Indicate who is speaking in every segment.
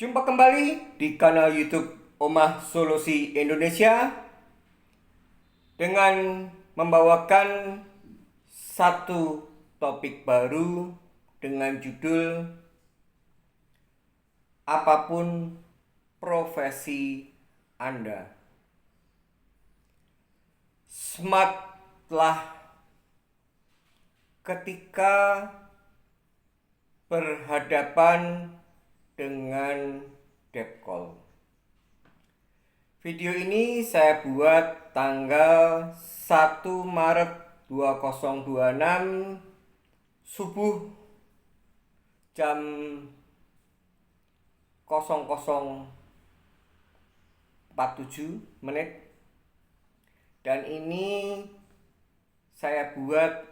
Speaker 1: Jumpa kembali di kanal YouTube Omah Solusi Indonesia dengan membawakan satu topik baru dengan judul Apapun Profesi Anda. Smartlah ketika berhadapan dengan debt call. Video ini saya buat tanggal 1 Maret 2026 subuh jam 00.47 dan ini saya buat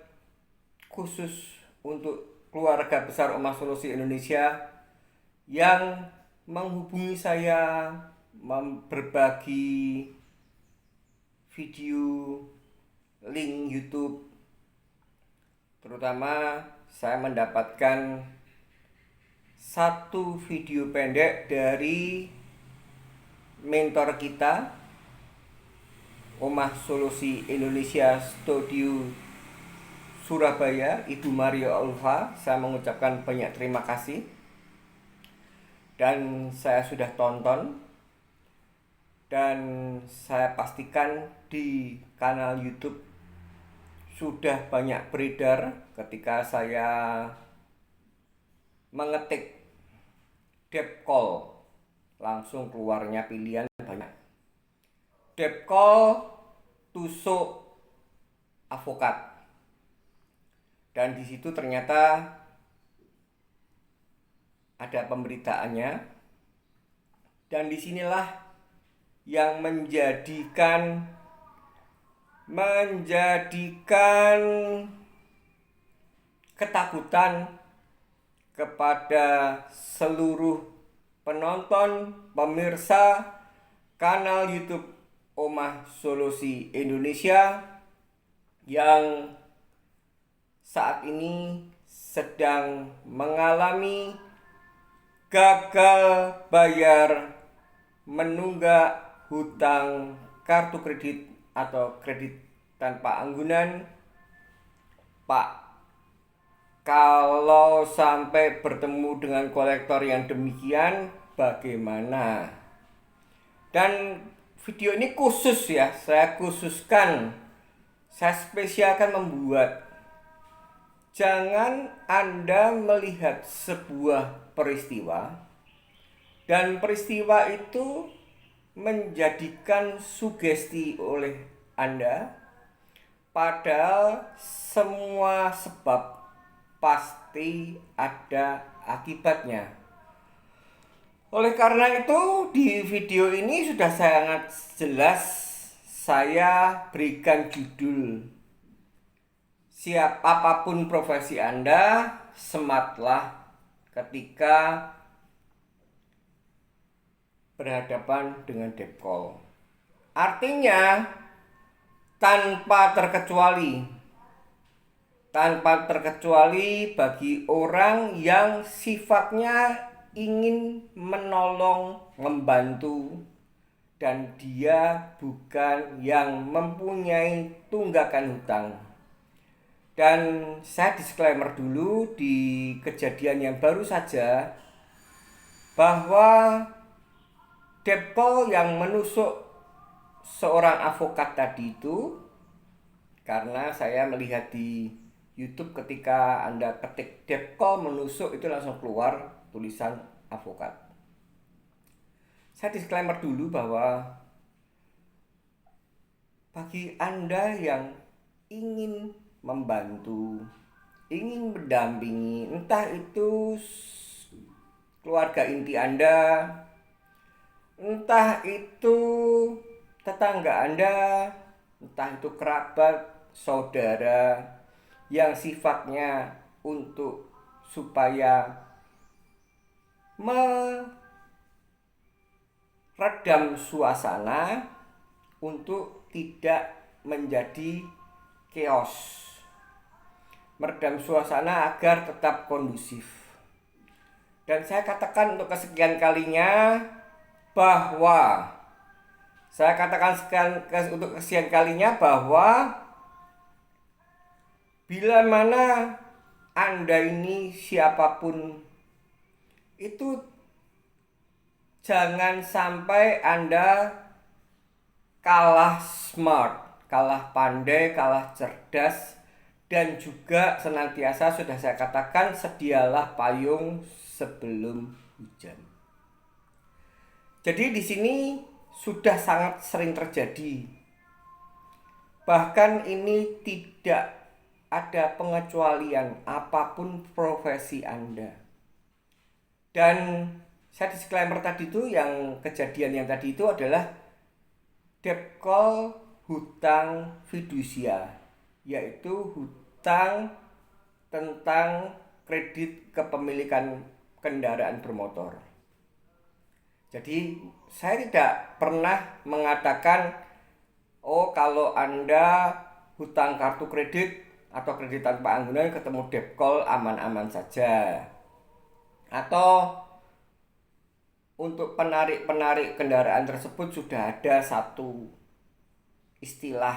Speaker 1: khusus untuk keluarga besar Omah Solusi Indonesia yang menghubungi saya, berbagi video, link YouTube. Terutama saya mendapatkan satu video pendek dari mentor kita Omah Solusi Indonesia Studio Surabaya, Ibu Mario Ulfa. Saya mengucapkan banyak terima kasih. Dan saya sudah tonton, dan saya pastikan di kanal YouTube sudah banyak beredar ketika saya mengetik debt call, langsung keluarnya pilihan banyak. Debt call tusuk avokat. Dan di situ ternyata ada pemberitaannya, dan disinilah yang menjadikan ketakutan kepada seluruh penonton, pemirsa kanal YouTube Omah Solusi Indonesia yang saat ini sedang mengalami gagal bayar menunggak hutang kartu kredit atau kredit tanpa anggunan. Pak, kalau sampai bertemu dengan kolektor yang demikian, bagaimana? Dan video ini khusus ya, saya khususkan, saya spesialkan membuat. Jangan Anda melihat sebuah peristiwa dan peristiwa itu menjadikan sugesti oleh Anda, padahal semua sebab pasti ada akibatnya. Oleh karena itu, di video ini sudah sangat jelas saya berikan judul, apapun profesi Anda, smartlah ketika berhadapan dengan debt call. Artinya tanpa terkecuali bagi orang yang sifatnya ingin menolong, membantu, dan dia bukan yang mempunyai tunggakan hutang. Dan saya disclaimer dulu di kejadian yang baru saja bahwa debt call yang menusuk seorang avokat tadi itu, karena saya melihat di YouTube ketika Anda ketik debt call menusuk itu langsung keluar tulisan avokat. Saya disclaimer dulu bahwa bagi Anda yang ingin membantu, ingin mendampingi, entah itu keluarga inti Anda, entah itu tetangga Anda, entah itu kerabat, saudara, yang sifatnya untuk supaya meredam suasana untuk tidak menjadi chaos, meredam suasana agar tetap kondusif. Dan saya katakan untuk kesekian kalinya bahwa bila mana Anda ini siapapun itu, jangan sampai Anda kalah smart, kalah pandai, kalah cerdas, dan juga senantiasa sudah saya katakan sedialah payung sebelum hujan. Jadi di sini sudah sangat sering terjadi. Bahkan ini tidak ada pengecualian apapun profesi Anda. Dan saya disclaimer tadi itu, yang kejadian yang tadi itu adalah debt call hutang fidusia, yaitu hutang tentang kredit kepemilikan kendaraan bermotor. Jadi saya tidak pernah mengatakan, oh kalau Anda hutang kartu kredit atau kredit tanpa anggunan ketemu debt call aman-aman saja. Atau untuk penarik-penarik kendaraan tersebut sudah ada satu istilah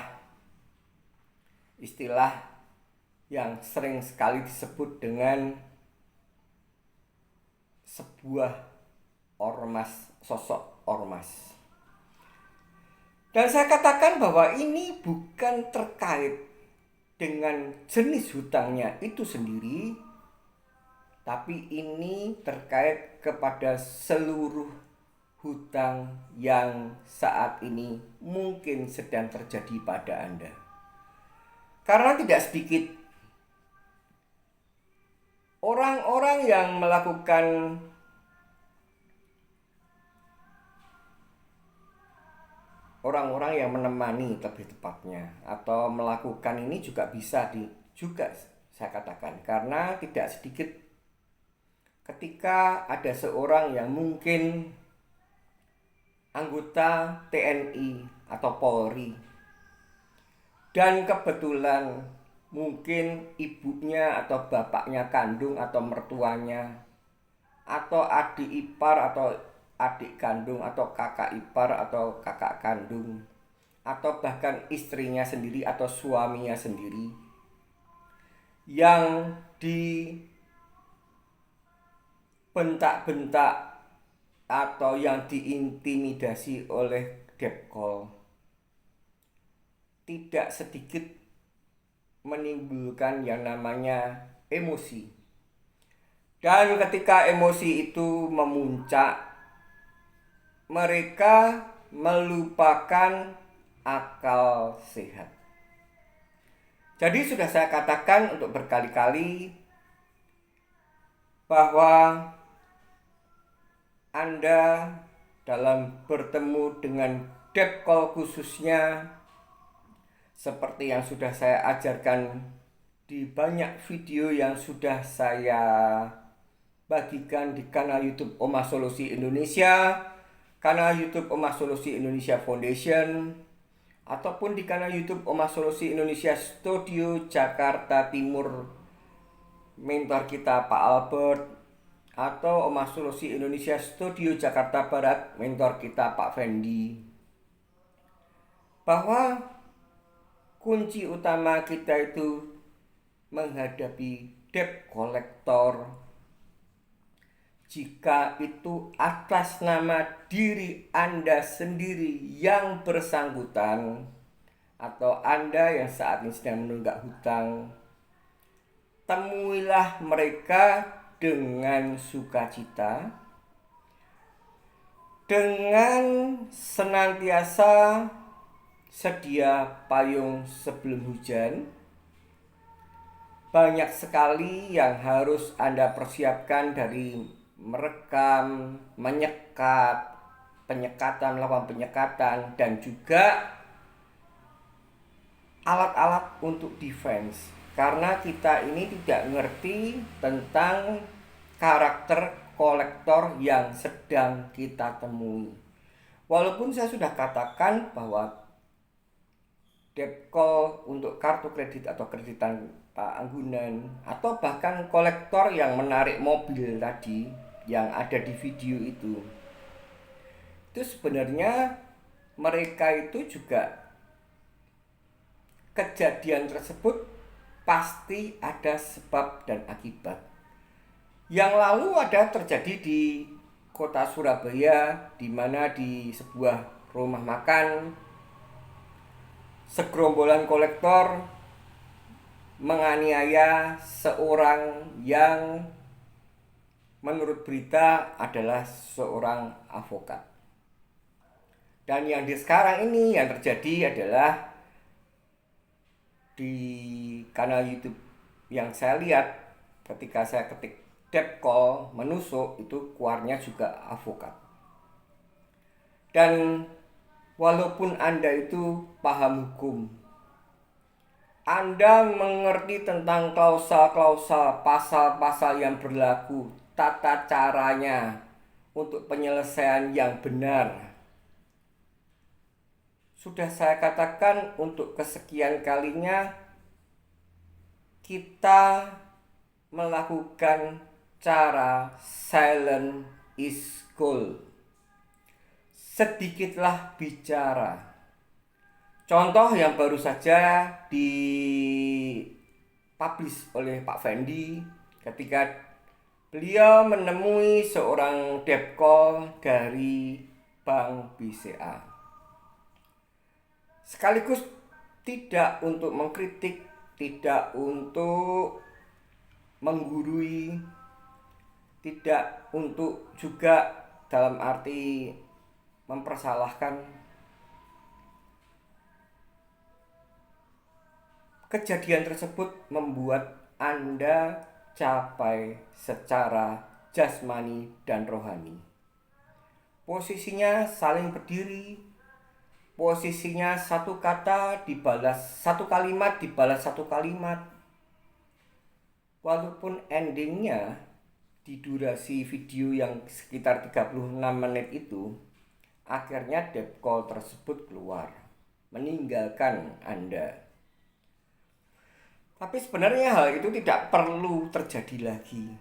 Speaker 1: yang sering sekali disebut dengan sebuah sosok ormas. Dan saya katakan bahwa ini bukan terkait dengan jenis hutangnya itu sendiri, tapi ini terkait kepada seluruh hutang yang saat ini mungkin sedang terjadi pada Anda. Karena tidak sedikit orang-orang yang melakukan menemani lebih tepatnya, atau melakukan ini juga juga saya katakan, karena tidak sedikit ketika ada seorang yang mungkin anggota TNI atau Polri, dan kebetulan mungkin ibunya atau bapaknya kandung atau mertuanya atau adik ipar atau adik kandung atau kakak ipar atau kakak kandung atau bahkan istrinya sendiri atau suaminya sendiri yang dibentak-bentak atau yang diintimidasi oleh debt call, tidak sedikit menimbulkan yang namanya emosi. Dan ketika emosi itu memuncak, mereka melupakan akal sehat. Jadi sudah saya katakan untuk berkali-kali bahwa Anda dalam bertemu dengan debt call khususnya, seperti yang sudah saya ajarkan di banyak video yang sudah saya bagikan di kanal YouTube Omah Solusi Indonesia, kanal YouTube Omah Solusi Indonesia Foundation, ataupun di kanal YouTube Omah Solusi Indonesia Studio Jakarta Timur, mentor kita Pak Albert, atau Omah Solusi Indonesia Studio Jakarta Barat, mentor kita Pak Fendi, bahwa kunci utama kita itu menghadapi debt collector, jika itu atas nama diri Anda sendiri yang bersangkutan, atau Anda yang saat ini sedang menunggak hutang, temuilah mereka dengan sukacita, dengan senantiasa sedia payung sebelum hujan. Banyak sekali yang harus Anda persiapkan, dari merekam, melakukan penyekatan, dan juga alat-alat untuk defense. Karena kita ini tidak ngerti tentang karakter kolektor yang sedang kita temui. Walaupun saya sudah katakan bahwa debt call untuk kartu kredit atau kredit tanpa anggunan, atau bahkan kolektor yang menarik mobil tadi, yang ada di video itu sebenarnya mereka itu juga kejadian tersebut pasti ada sebab dan akibat. Yang lalu ada terjadi di kota Surabaya, di mana di sebuah rumah makan segerombolan kolektor menganiaya seorang yang menurut berita adalah seorang avokat. Dan yang di sekarang ini yang terjadi adalah di kanal YouTube yang saya lihat ketika saya ketik debt call menusuk, itu keluarnya juga avokat. Dan walaupun Anda itu paham hukum, Anda mengerti tentang klausa-klausa, pasal-pasal yang berlaku, tata caranya untuk penyelesaian yang benar. Sudah saya katakan untuk kesekian kalinya, kita melakukan cara silent is gold. Sedikitlah bicara. Contoh yang baru saja dipublish oleh Pak Fendi ketika beliau menemui seorang debt call dari Bank BCA. Sekaligus tidak untuk mengkritik, tidak untuk menggurui, tidak untuk juga dalam arti mempersalahkan. Kejadian tersebut membuat Anda capai secara jasmani dan rohani. Posisinya saling berdiri, posisinya satu kata dibalas satu kalimat, dibalas satu kalimat. Walaupun endingnya di durasi video yang sekitar 36 menit itu, akhirnya debt call tersebut keluar, meninggalkan Anda. Tapi sebenarnya hal itu tidak perlu terjadi lagi.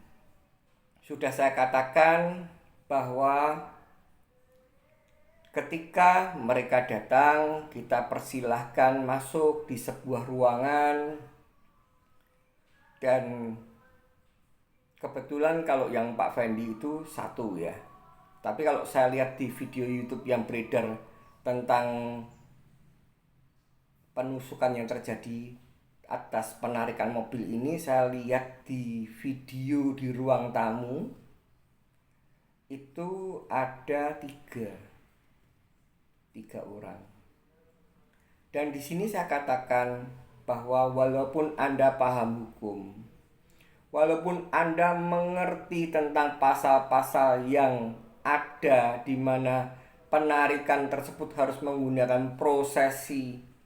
Speaker 1: Sudah saya katakan bahwa ketika mereka datang, kita persilahkan masuk di sebuah ruangan. Dan kebetulan kalau yang Pak Fendi itu satu ya. Tapi kalau saya lihat di video YouTube yang beredar tentang penusukan yang terjadi atas penarikan mobil ini, saya lihat di video di ruang tamu itu ada tiga orang. Dan di sini saya katakan bahwa walaupun Anda paham hukum, walaupun Anda mengerti tentang pasal-pasal yang ada di mana penarikan tersebut harus menggunakan prosesi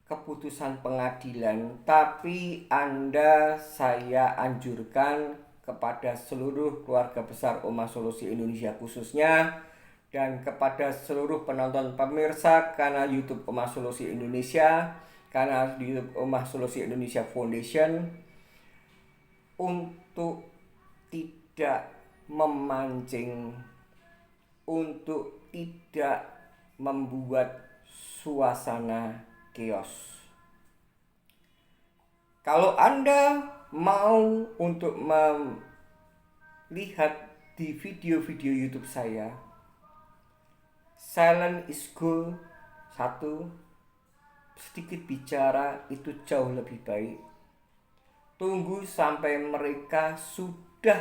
Speaker 1: keputusan pengadilan, tapi saya anjurkan kepada seluruh keluarga besar Omah Solusi Indonesia khususnya, dan kepada seluruh penonton pemirsa kanal YouTube Omah Solusi Indonesia, kanal YouTube Omah Solusi Indonesia Foundation, untuk tidak memancing, untuk tidak membuat suasana chaos. Kalau Anda mau untuk melihat di video-video YouTube saya, silent is gold, satu, sedikit bicara itu jauh lebih baik. Tunggu sampai mereka sudah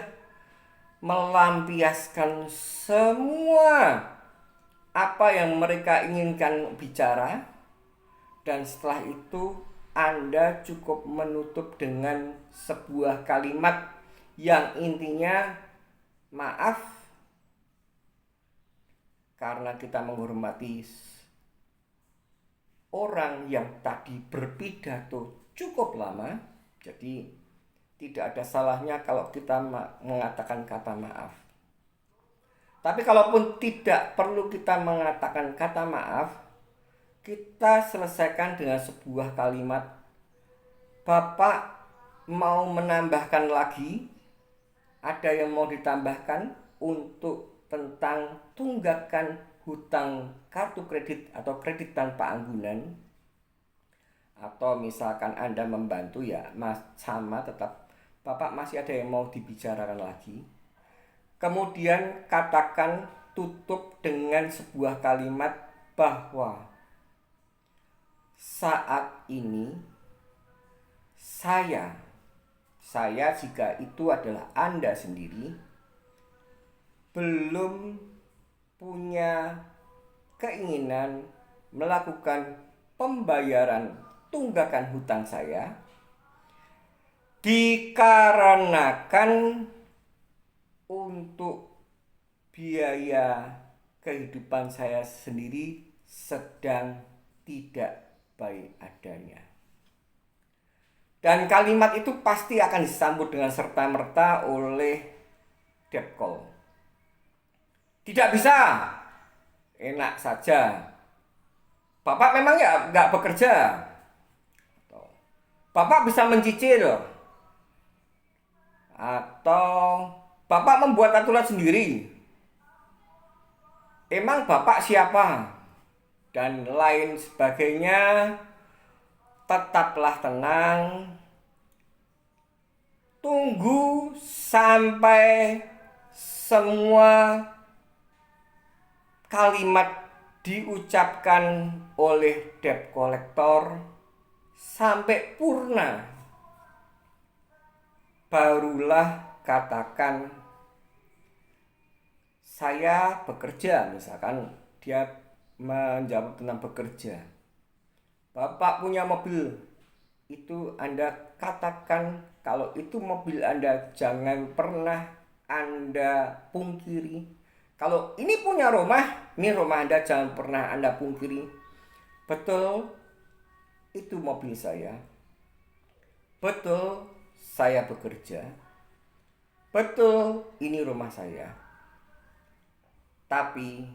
Speaker 1: melampiaskan semua apa yang mereka inginkan bicara, dan setelah itu Anda cukup menutup dengan sebuah kalimat yang intinya, maaf karena kita menghormati orang yang tadi berpidato cukup lama, jadi tidak ada salahnya kalau kita mengatakan kata maaf. Tapi kalaupun tidak perlu kita mengatakan kata maaf, kita selesaikan dengan sebuah kalimat, Bapak mau menambahkan lagi Ada yang mau ditambahkan untuk tentang tunggakan hutang kartu kredit atau kredit tanpa anggunan? Atau misalkan Anda membantu ya sama tetap Bapak masih ada yang mau dibicarakan lagi? Kemudian katakan, tutup dengan sebuah kalimat bahwa saat ini saya jika itu adalah Anda sendiri, belum punya keinginan melakukan pembayaran tunggakan hutang saya, dikarenakan untuk biaya kehidupan saya sendiri sedang tidak baik adanya. Dan kalimat itu pasti akan disambut dengan serta-merta oleh debt call. Tidak bisa, enak saja. Bapak memang ya nggak bekerja. Bapak bisa mencicil. Atau Bapak membuat aturan sendiri. Emang Bapak siapa? Dan lain sebagainya. Tetaplah tenang. Tunggu sampai semua kalimat diucapkan oleh debt collector sampai purna. Barulah katakan, saya bekerja. Misalkan dia menjawab tentang bekerja. Bapak punya mobil, itu Anda katakan kalau itu mobil Anda, jangan pernah Anda pungkiri. Kalau ini punya rumah, ini rumah Anda, jangan pernah Anda pungkiri. Betul, itu mobil saya. Betul, saya bekerja. Betul, ini rumah saya. Tapi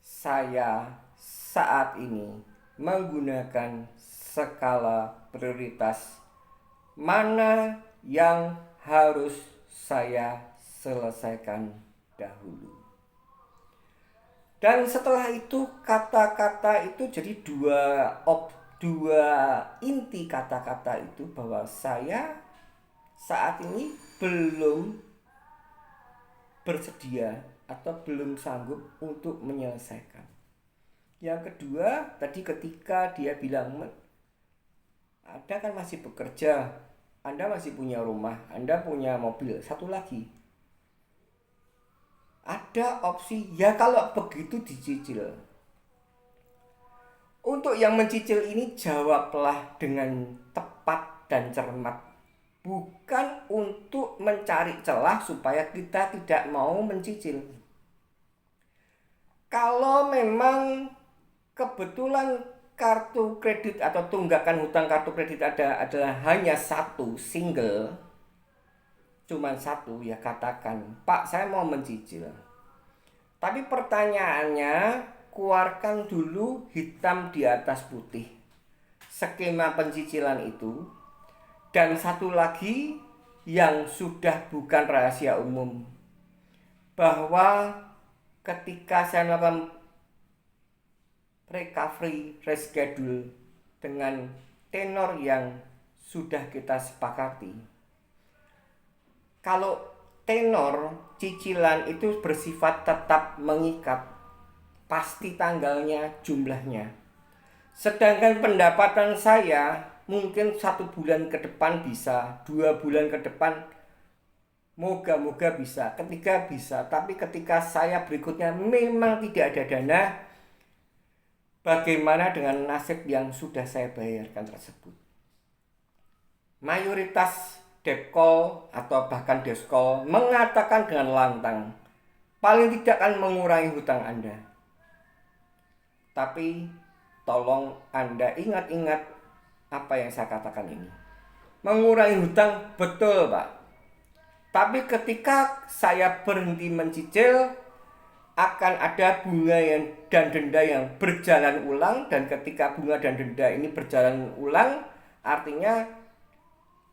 Speaker 1: saya saat ini menggunakan skala prioritas mana yang harus saya selesaikan dahulu. Dan setelah itu kata-kata itu jadi dua inti kata-kata itu, bahwa saya saat ini belum bersedia atau belum sanggup untuk menyelesaikan. Yang kedua, tadi ketika dia bilang, Anda kan masih bekerja, Anda masih punya rumah, Anda punya mobil. Satu lagi, ada opsi, ya kalau begitu dicicil. Untuk yang mencicil ini jawablah dengan tepat dan cermat. Bukan untuk mencari celah supaya kita tidak mau mencicil. Kalau memang kebetulan kartu kredit atau tunggakan hutang kartu kredit adalah hanya satu, single, cuman satu, ya katakan, Pak, saya mau mencicil. Tapi pertanyaannya, keluarkan dulu hitam di atas putih skema pencicilan itu. Dan satu lagi yang sudah bukan rahasia umum, bahwa ketika saya melakukan recovery reschedule dengan tenor yang sudah kita sepakati, kalau tenor cicilan itu bersifat tetap mengikat, pasti tanggalnya, jumlahnya. Sedangkan pendapatan saya mungkin 1 bulan ke depan bisa, 2 bulan ke depan moga-moga bisa, ketika bisa. Tapi ketika saya berikutnya memang tidak ada dana, bagaimana dengan nasib yang sudah saya bayarkan tersebut? Mayoritas debt call atau bahkan desk call mengatakan dengan lantang, paling tidak akan mengurangi hutang Anda. Tapi tolong Anda ingat-ingat apa yang saya katakan ini. Mengurangi hutang betul, Pak. Tapi ketika saya berhenti mencicil, akan ada bunga dan denda yang berjalan ulang. Dan ketika bunga dan denda ini berjalan ulang, artinya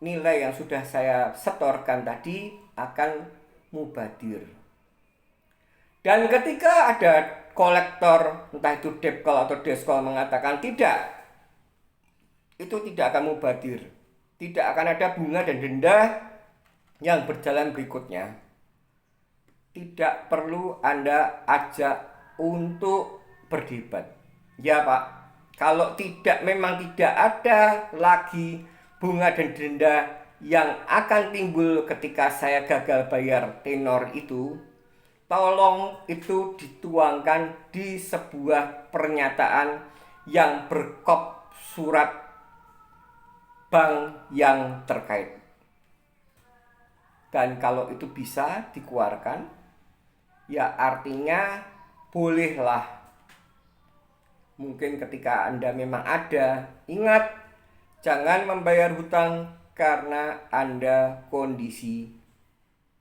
Speaker 1: nilai yang sudah saya setorkan tadi akan mubadir. Dan ketika ada kolektor, entah itu debt call atau desk call, mengatakan tidak, itu tidak akan mubadir, tidak akan ada bunga dan denda yang berjalan berikutnya, tidak perlu Anda ajak untuk berdebat. Ya Pak, kalau memang tidak ada lagi bunga dan denda yang akan timbul ketika saya gagal bayar tenor itu, tolong itu dituangkan di sebuah pernyataan yang berkop surat bank yang terkait. Dan kalau itu bisa dikeluarkan, ya artinya bolehlah. Mungkin ketika Anda memang ada, ingat, jangan membayar hutang karena Anda kondisi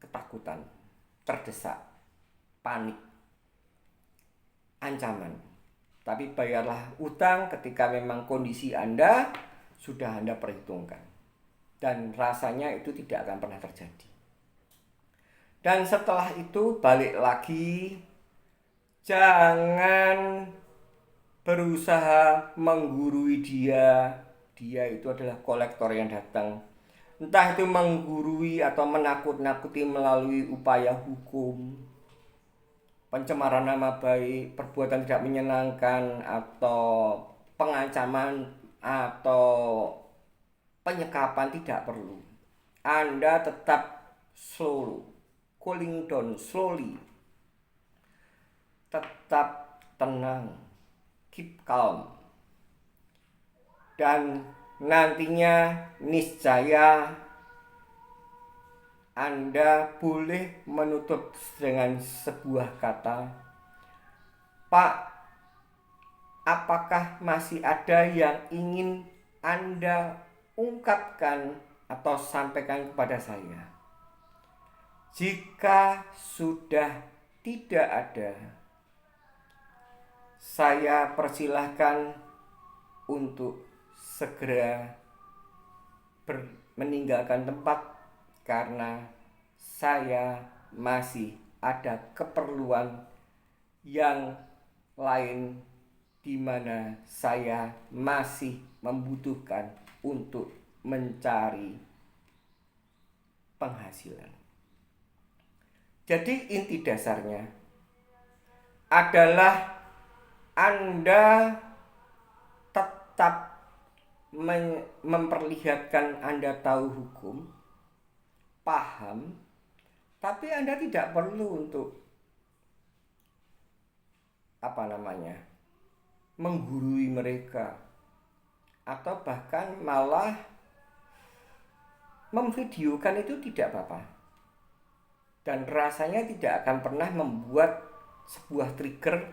Speaker 1: ketakutan, terdesak, panik, ancaman. Tapi bayarlah hutang ketika memang kondisi Anda sudah Anda perhitungkan. Dan rasanya itu tidak akan pernah terjadi. Dan setelah itu balik lagi, jangan berusaha menggurui dia. Dia itu adalah kolektor yang datang. Entah itu menggurui atau menakut-nakuti melalui upaya hukum, pencemaran nama baik, perbuatan tidak menyenangkan, atau pengancaman atau penyekapan. Tidak perlu. Anda tetap slow, cooling down slowly, tetap tenang, keep calm, dan nantinya niscaya Anda boleh menutup dengan sebuah kata, Pak, apakah masih ada yang ingin Anda ungkapkan atau sampaikan kepada saya? Jika sudah tidak ada, saya persilahkan untuk segera meninggalkan tempat, karena saya masih ada keperluan yang lain di mana saya masih membutuhkan untuk mencari penghasilan. Jadi inti dasarnya adalah Anda tetap memperlihatkan Anda tahu hukum, paham, tapi Anda tidak perlu untuk menggurui mereka, atau bahkan malah memvideokan. Itu tidak apa-apa, dan rasanya tidak akan pernah membuat sebuah trigger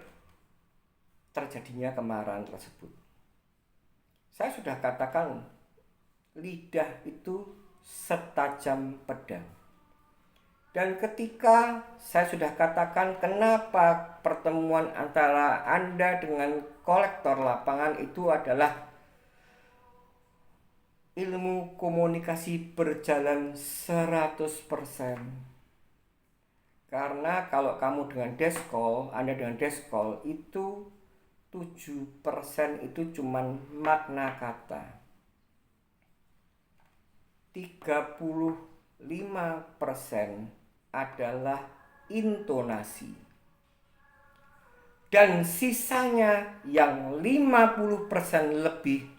Speaker 1: terjadinya kemarahan tersebut. Saya sudah katakan, lidah itu setajam pedang. Dan ketika saya sudah katakan kenapa pertemuan antara Anda dengan kolektor lapangan itu adalah ilmu komunikasi berjalan 100%. Karena kalau kamu dengan desk call, Anda dengan desk call itu 7% itu cuman makna kata. 35% adalah intonasi. Dan sisanya yang 50% lebih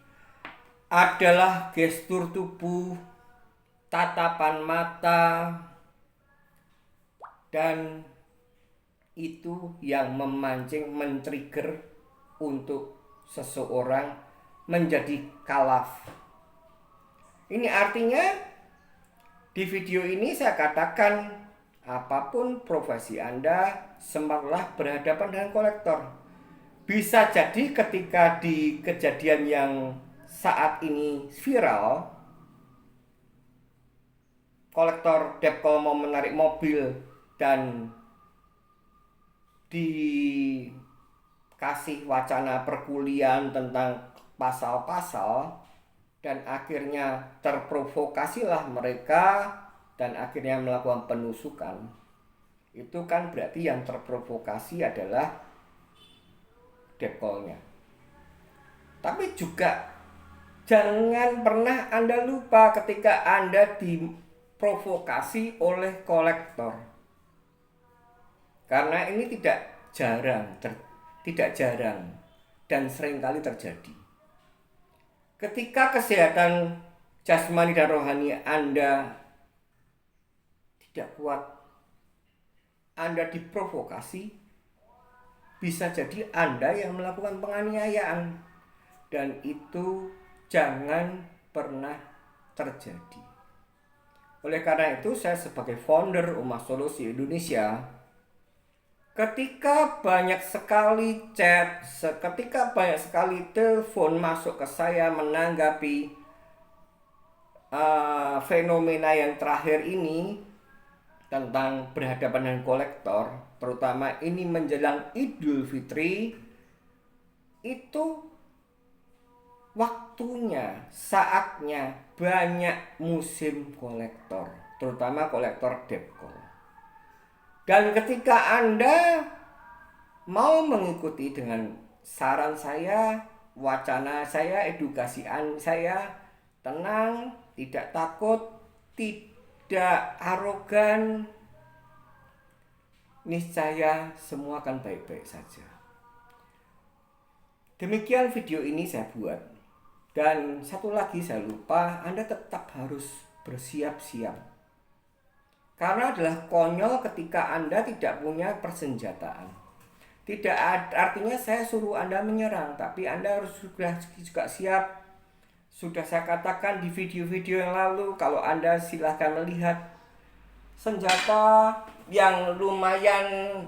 Speaker 1: adalah gestur tubuh, tatapan mata, dan itu yang memancing, men-trigger untuk seseorang menjadi kalaf. Ini artinya di video ini saya katakan, apapun profesi Anda, semangatlah berhadapan dengan kolektor. Bisa jadi ketika di kejadian yang saat ini viral, kolektor debt call mau menarik mobil dan dikasih wacana perkuliahan tentang pasal-pasal, dan akhirnya terprovokasilah mereka dan akhirnya melakukan penusukan, itu kan berarti yang terprovokasi adalah debt call-nya. Tapi juga jangan pernah Anda lupa ketika Anda diprovokasi oleh kolektor. Karena ini tidak jarang dan seringkali terjadi. Ketika kesehatan jasmani dan rohani Anda tidak kuat, Anda diprovokasi, bisa jadi Anda yang melakukan penganiayaan, dan itu jangan pernah terjadi. Oleh karena itu, saya sebagai founder Ummah Solusi Indonesia, ketika banyak sekali chat, ketika banyak sekali telepon masuk ke saya menanggapi fenomena yang terakhir ini tentang berhadapan dengan kolektor, terutama ini menjelang Idul Fitri, itu waktunya, saatnya banyak musim kolektor, terutama kolektor debt call. Dan ketika Anda mau mengikuti dengan saran saya, wacana saya, edukasi saya, tenang, tidak takut, tidak arogan, niscaya semua akan baik-baik saja. Demikian video ini saya buat. Dan satu lagi saya lupa, Anda tetap harus bersiap-siap. Karena adalah konyol ketika Anda tidak punya persenjataan. Tidak artinya saya suruh Anda menyerang, tapi Anda harus juga siap. Sudah saya katakan di video-video yang lalu, kalau Anda silahkan melihat senjata yang lumayan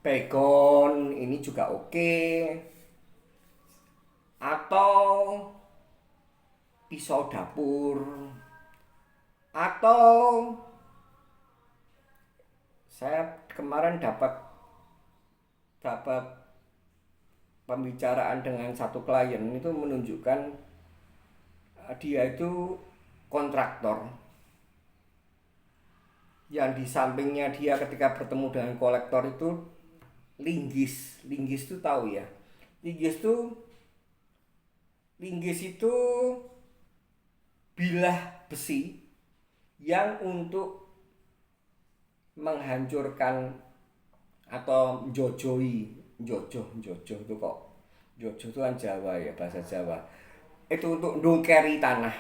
Speaker 1: baygon, ini juga oke. Atau pisau dapur, atau saya kemarin dapat pembicaraan dengan satu klien, itu menunjukkan dia itu kontraktor, yang di sampingnya dia ketika bertemu dengan kolektor itu linggis itu tahu ya, linggis itu bilah besi yang untuk menghancurkan atau jojo itu kok, jojo itu kan Jawa ya, bahasa Jawa, itu untuk ndongkeri tanah.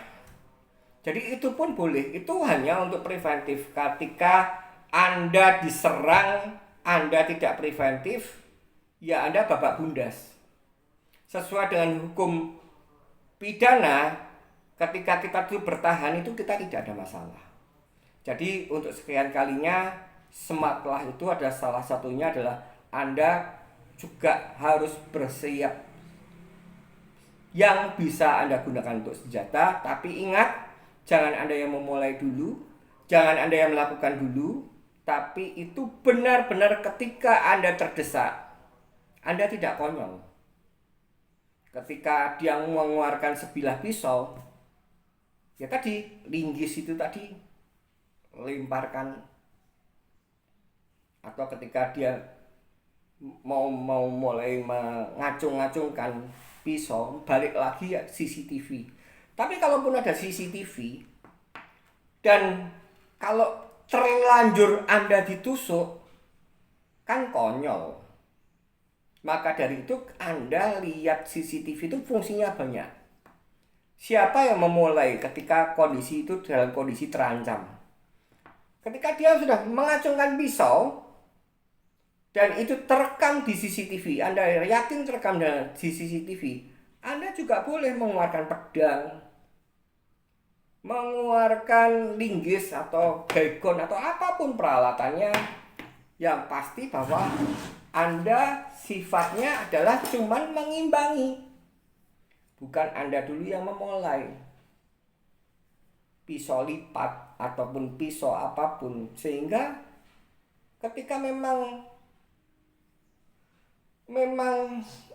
Speaker 1: Jadi itu pun boleh, itu hanya untuk preventif. Ketika Anda diserang, Anda tidak preventif, ya Anda babak bundas. Sesuai dengan hukum pidana, ketika kita tuh bertahan itu kita tidak ada masalah. Jadi untuk sekian kalinya, sematlah itu ada salah satunya adalah Anda juga harus bersiap. Yang bisa Anda gunakan untuk senjata, tapi ingat, jangan Anda yang memulai dulu, jangan Anda yang melakukan dulu, tapi itu benar-benar ketika Anda terdesak. Anda tidak konyol. Ketika dia mengeluarkan sebilah pisau, ya tadi, linggis itu tadi, lemparkan. Atau ketika dia mau mulai mengacung-acungkan pisau, balik lagi ya CCTV. Tapi kalaupun ada CCTV dan kalau terlanjur Anda ditusuk, kan konyol. Maka dari itu Anda lihat CCTV itu fungsinya banyak. Siapa yang memulai ketika kondisi itu dalam kondisi terancam? Ketika dia sudah mengacungkan pisau dan itu terekam di CCTV, Anda yakin terekam di CCTV, Anda juga boleh mengeluarkan pedang, mengeluarkan linggis atau baygon atau apapun peralatannya. Yang pasti bahwa Anda sifatnya adalah cuman mengimbangi, bukan Anda dulu yang memulai. Pisau lipat ataupun pisau apapun, sehingga ketika memang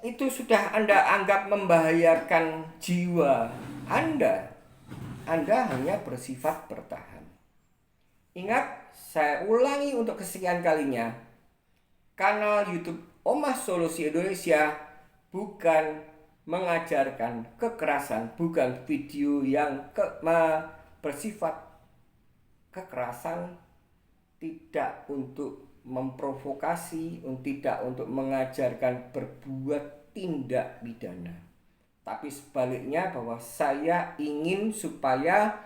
Speaker 1: itu sudah Anda anggap membahayakan jiwa Anda hanya bersifat bertahan. Ingat, saya ulangi untuk kesekian kalinya. Kanal YouTube Omah Solusi Indonesia bukan mengajarkan kekerasan, bukan video yang bersifat kekerasan, tidak untuk memprovokasi, tidak untuk mengajarkan berbuat tindak pidana. Tapi sebaliknya, bahwa saya ingin supaya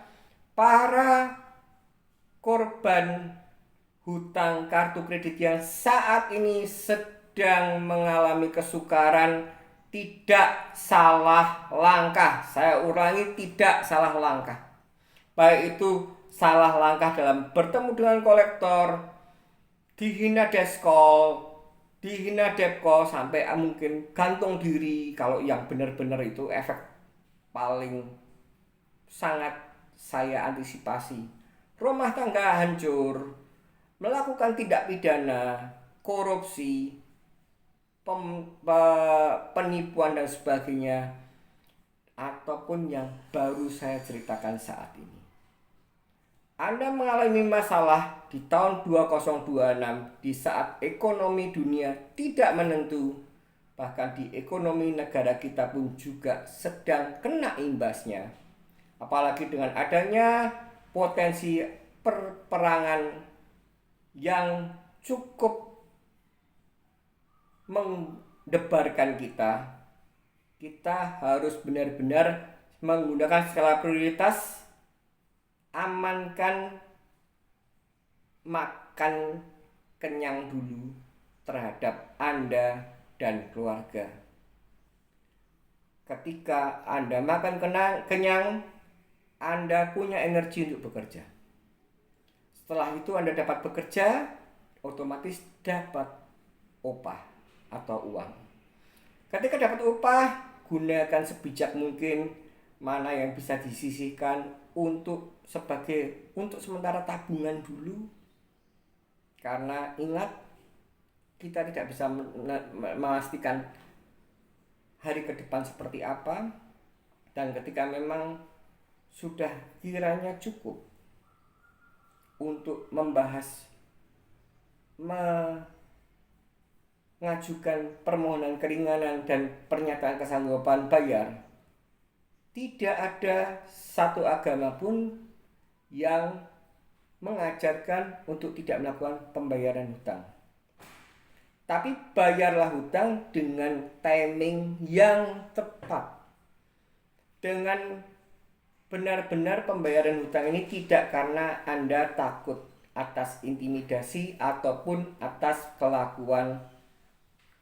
Speaker 1: para korban hutang kartu kredit yang saat ini sedang mengalami kesukaran tidak salah langkah. Saya ulangi, tidak salah langkah. Baik itu salah langkah dalam bertemu dengan kolektor, dihina deskol, dihina depkol, sampai mungkin gantung diri. Kalau yang benar-benar itu efek paling sangat saya antisipasi. Rumah tangga hancur, melakukan tindak pidana, korupsi, penipuan dan sebagainya, ataupun yang baru saya ceritakan saat ini. Anda mengalami masalah di tahun 2026 di saat ekonomi dunia tidak menentu, bahkan di ekonomi negara kita pun juga sedang kena imbasnya. Apalagi dengan adanya potensi perperangan yang cukup mendebarkan kita harus benar-benar menggunakan skala prioritas. Amankan, makan kenyang dulu terhadap Anda dan keluarga. Ketika Anda makan kenyang, Anda punya energi untuk bekerja. Setelah itu Anda dapat bekerja, otomatis dapat upah atau uang. Ketika dapat upah, gunakan sebijak mungkin mana yang bisa disisihkan untuk sementara tabungan dulu. Karena ingat, kita tidak bisa memastikan hari ke depan seperti apa, dan ketika memang sudah kiranya cukup untuk mengajukan permohonan keringanan dan pernyataan kesanggupan bayar, tidak ada satu agama pun yang mengajarkan untuk tidak melakukan pembayaran hutang. Tapi bayarlah hutang dengan timing yang tepat. Dengan benar-benar pembayaran hutang ini tidak karena Anda takut atas intimidasi ataupun atas kelakuan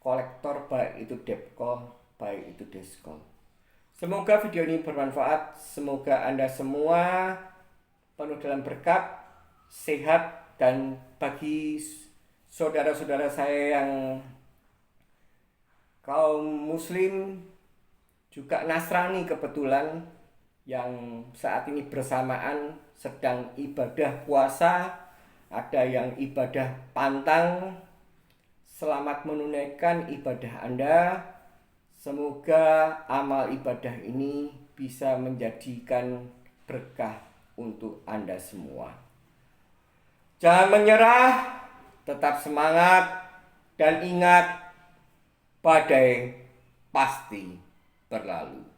Speaker 1: kolektor, baik itu depkol, baik itu deskol. Semoga video ini bermanfaat. Semoga Anda semua penuh dalam berkat, sehat, dan bagi saudara-saudara saya yang kaum muslim, juga Nasrani kebetulan, yang saat ini bersamaan sedang ibadah puasa, ada yang ibadah pantang. Selamat menunaikan ibadah Anda. Semoga amal ibadah ini bisa menjadikan berkah untuk Anda semua. Jangan menyerah, tetap semangat, dan ingat, badai pasti berlalu.